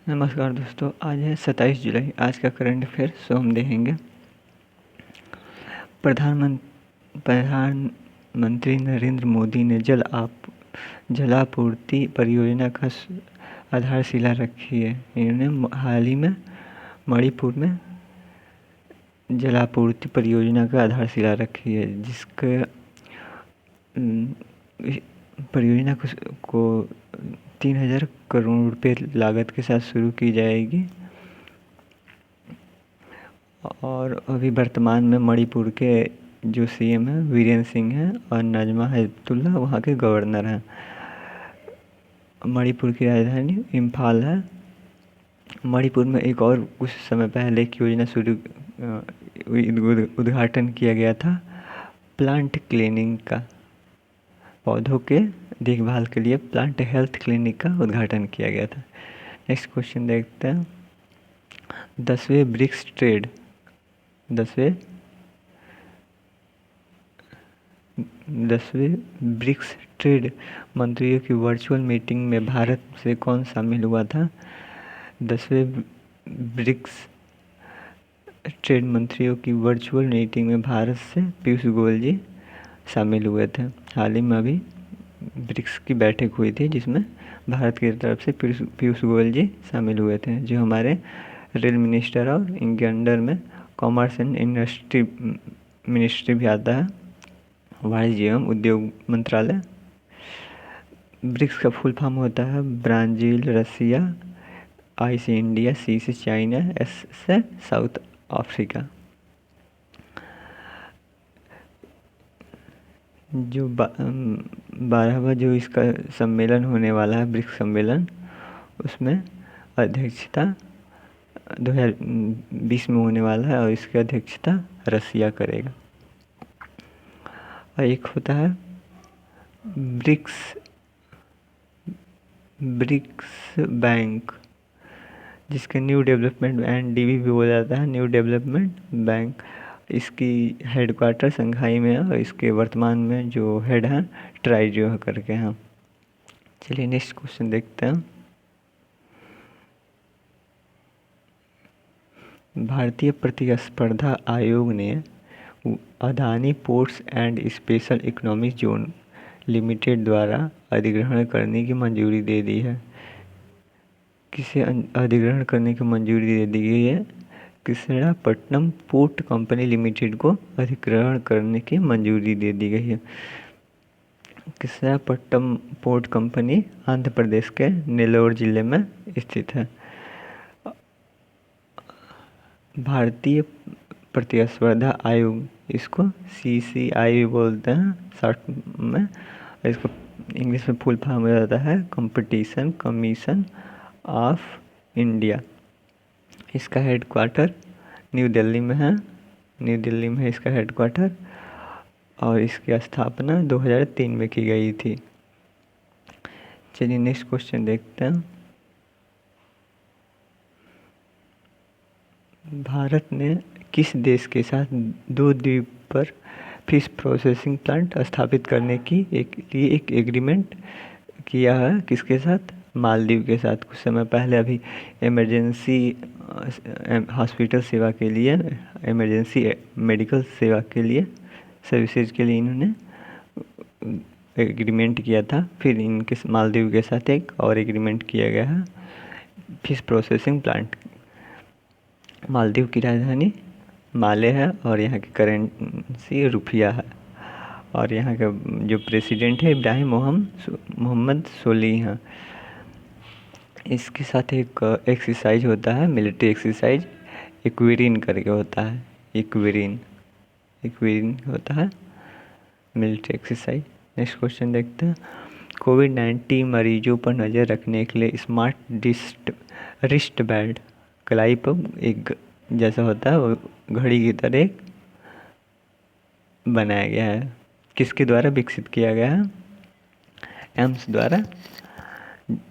नमस्कार दोस्तों, आज है 27 जुलाई। आज का करंट अफेयर हम देखेंगे। प्रधानमंत्री नरेंद्र मोदी ने जलापूर्ति परियोजना का आधारशिला रखी है। इन्होंने हाल ही में मणिपुर में जलापूर्ति परियोजना का आधारशिला रखी है, जिसके परियोजना को 3000 करोड़ रुपये लागत के साथ शुरू की जाएगी। और अभी वर्तमान में मणिपुर के जो सीएम हैं वीरेंद्र सिंह हैं और नजमा हेपतुल्ला वहाँ के गवर्नर हैं। मणिपुर की राजधानी इम्फाल है। मणिपुर में एक और कुछ समय पहले एक योजना उद्घाटन किया गया था, प्लांट क्लीनिंग का। पौधों के देखभाल के लिए प्लांट हेल्थ क्लिनिक का उद्घाटन किया गया था। नेक्स्ट क्वेश्चन देखते हैं। 10वें ब्रिक्स ट्रेड मंत्रियों की वर्चुअल मीटिंग में भारत से कौन शामिल हुआ था? 10वें ब्रिक्स ट्रेड मंत्रियों की वर्चुअल मीटिंग में भारत से पीयूष गोयल जी शामिल हुए थे। हाल ही में अभी ब्रिक्स की बैठक हुई थी, जिसमें भारत की तरफ से पीयूष गोयल जी शामिल हुए थे, जो हमारे रेल मिनिस्टर और इनके अंडर में कॉमर्स एंड इंडस्ट्री मिनिस्ट्री भी आता है, वाणिज्य एवं उद्योग मंत्रालय। ब्रिक्स का फुल फॉर्म होता है ब्राज़ील, रसिया, आई से इंडिया, सी से चाइना, एस से साउथ अफ्रीका। जो 12वां जो इसका सम्मेलन होने वाला है, ब्रिक्स सम्मेलन, उसमें अध्यक्षता 2020 में होने वाला है और इसकी अध्यक्षता रसिया करेगा। और एक होता है ब्रिक्स बैंक, जिसके न्यू डेवलपमेंट NDB भी बोला जाता है, न्यू डेवलपमेंट बैंक। इसकी हेडक्वार्टर शंघाई में है और इसके वर्तमान में जो हेड हैं ट्राइजियो करके हैं। चलिए नेक्स्ट क्वेश्चन देखते हैं। भारतीय प्रतिस्पर्धा आयोग ने Adani ports and special economic zone limited द्वारा अधिग्रहण करने की मंजूरी दे दी है। किसे अधिग्रहण करने की मंजूरी दे दी गई है? कृष्णापट्टनम पोर्ट कंपनी लिमिटेड को अधिग्रहण करने की मंजूरी दे दी गई है। कृष्णापट्टनम पोर्ट कंपनी आंध्र प्रदेश के नेल्लोर जिले में स्थित है। भारतीय प्रतिस्पर्धा आयोग, इसको CCI बोलते हैं शॉर्ट में। इसको इंग्लिश में फुल फॉर्म हो जाता है कंपटीशन कमीशन ऑफ इंडिया। इसका हेडक्वार्टर न्यू दिल्ली में है। इसका हेडक्वार्टर, और इसकी स्थापना 2003 में की गई थी। चलिए नेक्स्ट क्वेश्चन देखते हैं। भारत ने किस देश के साथ 2 द्वीप पर फिश प्रोसेसिंग प्लांट स्थापित करने की एक एग्रीमेंट किया है? किसके साथ? मालदीव के साथ। कुछ समय पहले अभी इमरजेंसी हॉस्पिटल सेवा के लिए, इमरजेंसी मेडिकल सेवा के लिए, सर्विसेज के लिए इन्होंने एग्रीमेंट किया था। फिर इनके मालदीव के साथ एक और एग्रीमेंट किया गया है फिश प्रोसेसिंग प्लांट। मालदीव की राजधानी माले है और यहाँ की करेंसी रुपया है। और यहाँ का जो प्रेसिडेंट है इब्राहिम मोहम्मद सोलिह हैं। इसके साथ एक एक्सरसाइज होता है, मिलिट्री एक्सरसाइज, इक्वेरिन करके होता है। इक्वेरिन होता है मिलिट्री एक्सरसाइज। नेक्स्ट क्वेश्चन देखते हैं। कोविड-19 मरीजों पर नज़र रखने के लिए स्मार्ट रिस्ट बैंड कलाई पर एक जैसा होता है, वो घड़ी की तरह एक बनाया गया है। किसके द्वारा विकसित किया गया है? एम्स द्वारा,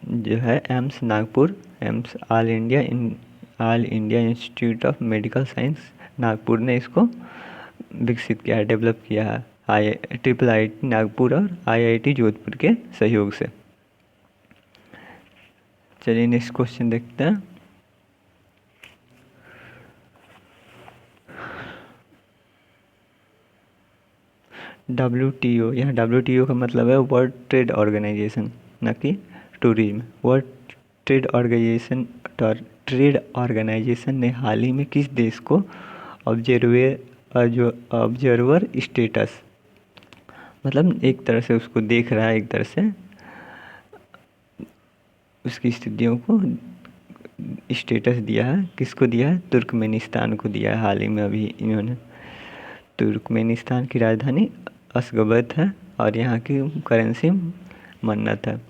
जो है AIIMS Nagpur, AIIMS all India institute of medical science Nagpur ने इसको विकसित किया है, डेवलप किया है, IIT नागपुर और IIT जोधपुर के सहयोग से। चलिए नेक्स्ट क्वेश्चन देखते हैं। WTO, यहाँ WTO का मतलब है वर्ल्ड ट्रेड ऑर्गेनाइजेशन, न कि टूरिज्म। वर्ल्ड ट्रेड ऑर्गेनाइजेशन ने हाल ही में किस देश को ऑब्जर्वर स्टेटस, मतलब एक तरह से उसको देख रहा है, एक तरह से उसकी स्थितियों को स्टेटस दिया है। किसको दिया है? तुर्कमेनिस्तान को दिया है हाल ही में अभी इन्होंने। तुर्कमेनिस्तान की राजधानी अशगाबत है और यहाँ की करेंसी मन्नत है।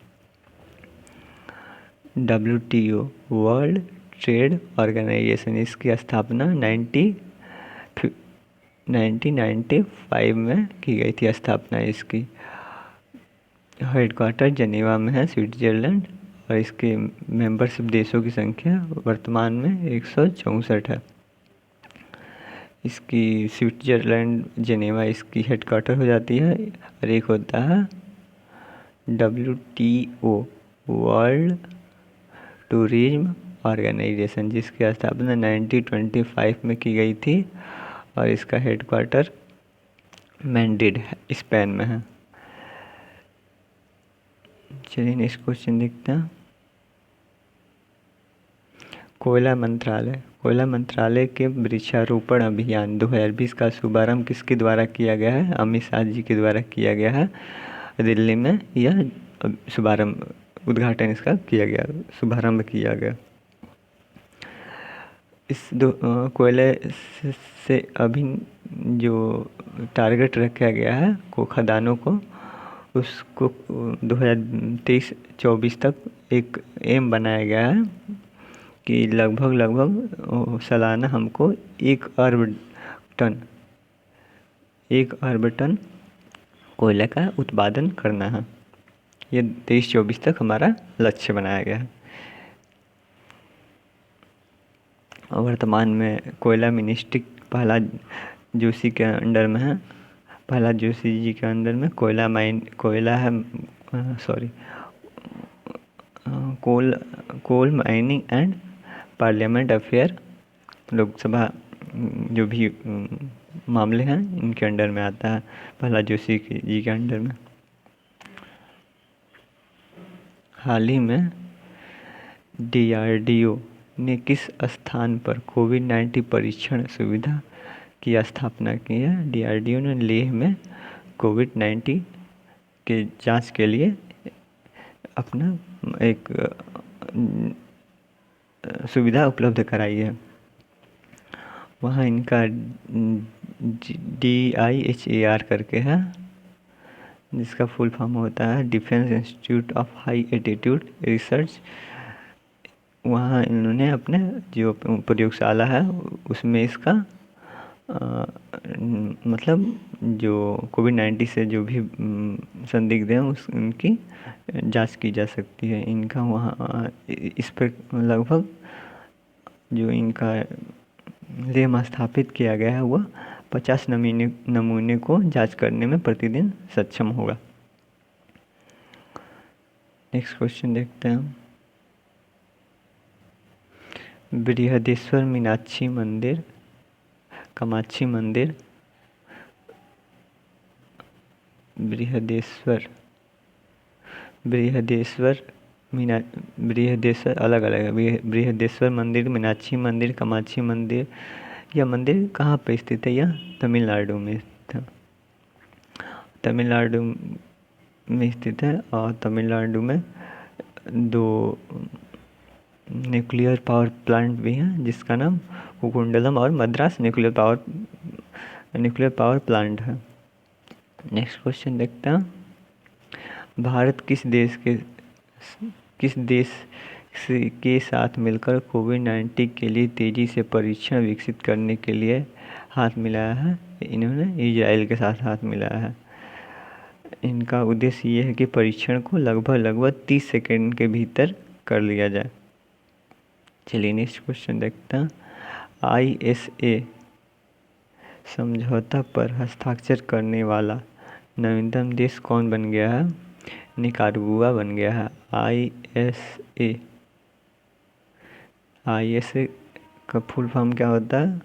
WTO वर्ल्ड ट्रेड ऑर्गेनाइजेशन, इसकी स्थापना 1995 में की गई थी। स्थापना इसकी हेडक्वार्टर जेनेवा में है, स्विट्जरलैंड, और इसके मेंबरशिप देशों की संख्या वर्तमान में 164 है। इसकी स्विट्जरलैंड जेनेवा इसकी हेडक्वार्टर हो जाती है। और एक होता है WTO वर्ल्ड टूरिज्म ऑर्गेनाइजेशन, जिसकी स्थापना 1925 में की गई थी और इसका हेडक्वार्टर मैड्रिड स्पेन में है। चलिए नेक्स्ट क्वेश्चन देखते हैं। कोयला मंत्रालय के वृक्षारोपण अभियान 2020 का शुभारंभ किसके द्वारा किया गया है? अमित शाह जी के द्वारा किया गया है दिल्ली में। यह शुभारंभ, उद्घाटन इसका किया गया, शुभारंभ किया गया। इस कोयले से अभी जो टारगेट रखा गया है खदानों को, उसको 2023-24 तक एक एम बनाया गया है कि लगभग सालाना हमको 1 अरब टन कोयले का उत्पादन करना है। ये 23-24 तक हमारा लक्ष्य बनाया गया है। वर्तमान में कोयला मिनिस्ट्री प्रहलाद जोशी के अंडर में है। प्रहलाद जोशी जी के अंडर में coal mining and parliament affair, Lok Sabha जो भी मामले हैं इनके अंडर में आता है, प्रहलाद जोशी जी के अंडर में। हाल ही में DRDO ने किस स्थान पर कोविड-19 परीक्षण सुविधा की स्थापना की है? DRDO ने लेह में कोविड-19 के जांच के लिए अपना एक सुविधा उपलब्ध कराई है। वहाँ इनका DIHAR करके है, जिसका फुल फॉर्म होता है defence institute of high altitude research. वहाँ इन्होंने अपने जो प्रयोगशाला है उसमें इसका मतलब जो कोविड-19 से जो भी संदिग्ध हैं उनकी जांच की जा सकती है। इनका वहाँ इस पर लगभग जो इनका लेम स्थापित किया गया है वह 50 नमूने को जांच करने में प्रतिदिन सक्षम होगा। नेक्स्ट क्वेश्चन देखते हैं। बृहदेश्वर मीनाक्षी मंदिर, कामाक्षी मंदिर, बृहदेश्वर अलग अलग है। बृहदेश्वर मंदिर, मीनाक्षी मंदिर, कामाक्षी मंदिर, यह मंदिर कहाँ पे स्थित है? यह तमिलनाडु में स्थित है। तमिलनाडु में स्थित है और तमिलनाडु में 2 न्यूक्लियर पावर प्लांट भी हैं, जिसका नाम कुकुंडलम और मद्रास न्यूक्लियर पावर प्लांट है। नेक्स्ट क्वेश्चन देखते हैं। भारत किस देश के साथ मिलकर कोविड-19 के लिए तेज़ी से परीक्षण विकसित करने के लिए हाथ मिलाया है? इन्होंने इजराइल के साथ हाथ मिलाया है। इनका उद्देश्य ये है कि परीक्षण को लगभग 30 सेकंड के भीतर कर लिया जाए। चलिए नेक्स्ट क्वेश्चन देखते हैं। ISA समझौता पर हस्ताक्षर करने वाला नवीनतम देश कौन बन गया है? निकारागुआ बन गया है। ISA ISA का फुल फॉर्म क्या होता है?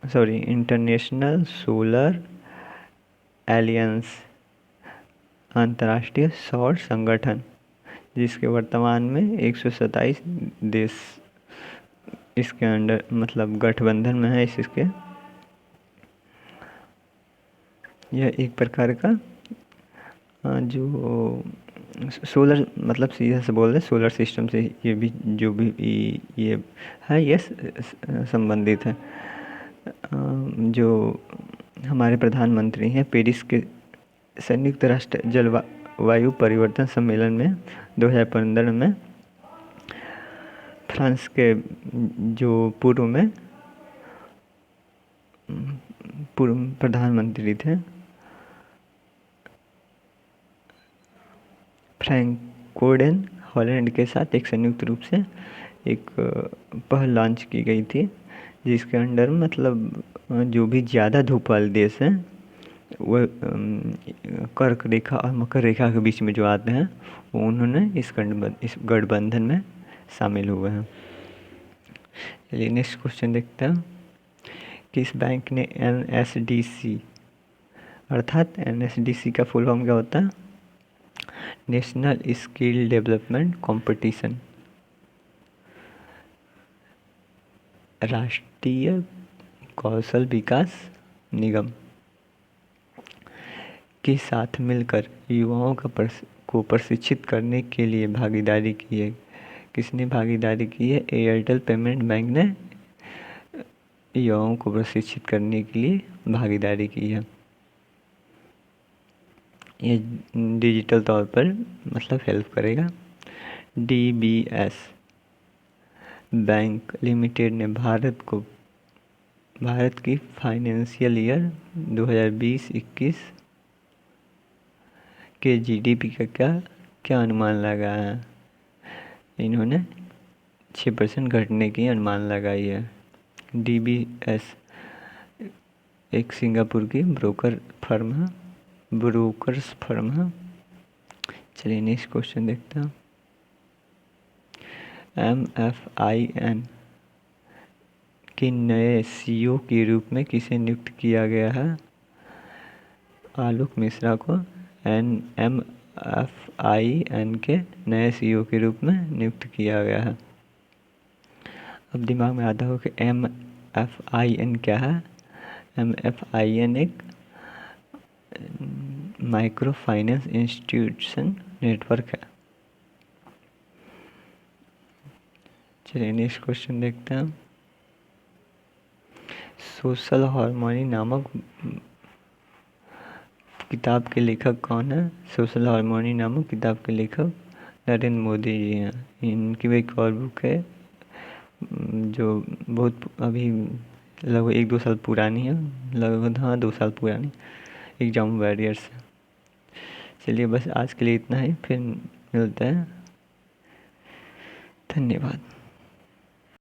इंटरनेशनल सोलर एलियंस, अंतर्राष्ट्रीय सौर संगठन, जिसके वर्तमान में 127 देश इसके अंडर मतलब गठबंधन में है इसके। यह एक प्रकार का जो सोलर मतलब सीधा से बोल रहे सोलर सिस्टम से ये भी जो भी ये है ये संबंधित है। जो हमारे प्रधानमंत्री हैं पेरिस के संयुक्त राष्ट्र जलवायु परिवर्तन सम्मेलन में 2015 में फ्रांस के जो पूर्व प्रधानमंत्री थे फ्रैंक हॉलैंड के साथ एक संयुक्त रूप से एक पहल लॉन्च की गई थी, जिसके अंडर मतलब जो भी ज़्यादा धूप वाले देश हैं वह कर्क रेखा और मकर रेखा के बीच में जो आते हैं वो उन्होंने इस गठबंधन में शामिल हुए हैं। चलिए नेक्स्ट क्वेश्चन देखते हैं। किस बैंक ने NSDC अर्थात NSDC का फुल फॉर्म क्या होता है? नेशनल स्किल डेवलपमेंट कंपटीशन, राष्ट्रीय कौशल विकास निगम के साथ मिलकर युवाओं को प्रशिक्षित करने के लिए भागीदारी की है। किसने भागीदारी की है? एयरटेल पेमेंट बैंक ने युवाओं को प्रशिक्षित करने के लिए भागीदारी की है। ये डिजिटल तौर पर मतलब हेल्प करेगा। DBS बैंक लिमिटेड ने भारत की फाइनेंशियल ईयर 2020-21 के GDP का क्या अनुमान लगाया है? इन्होंने 6% घटने की अनुमान लगाई है। DBS एक सिंगापुर की ब्रोकर्स फर्म है। चलिए नेक्स्ट क्वेश्चन देखते हैं। MFIN के नए CEO के रूप में किसे नियुक्त किया गया है? आलोक मिश्रा को MFIN के नए CEO के रूप में नियुक्त किया गया है। अब दिमाग में आता हो कि MFIN क्या है? MFIN एक माइक्रो फाइनेंस इंस्टीट्यूशन नेटवर्क है। चलिए नेक्स्ट क्वेश्चन देखते हैं। सोशल हार्मनी नामक किताब के लेखक कौन है? सोशल हार्मनी नामक किताब के लेखक नरेंद्र मोदी जी हैं। इनकी भी एक और बुक है जो बहुत अभी लगभग 1-2 साल पुरानी है, लगभग 2 साल पुरानी, एग्जाम वॉरियर्स। चलिए बस आज के लिए इतना ही, फिर मिलते हैं। धन्यवाद।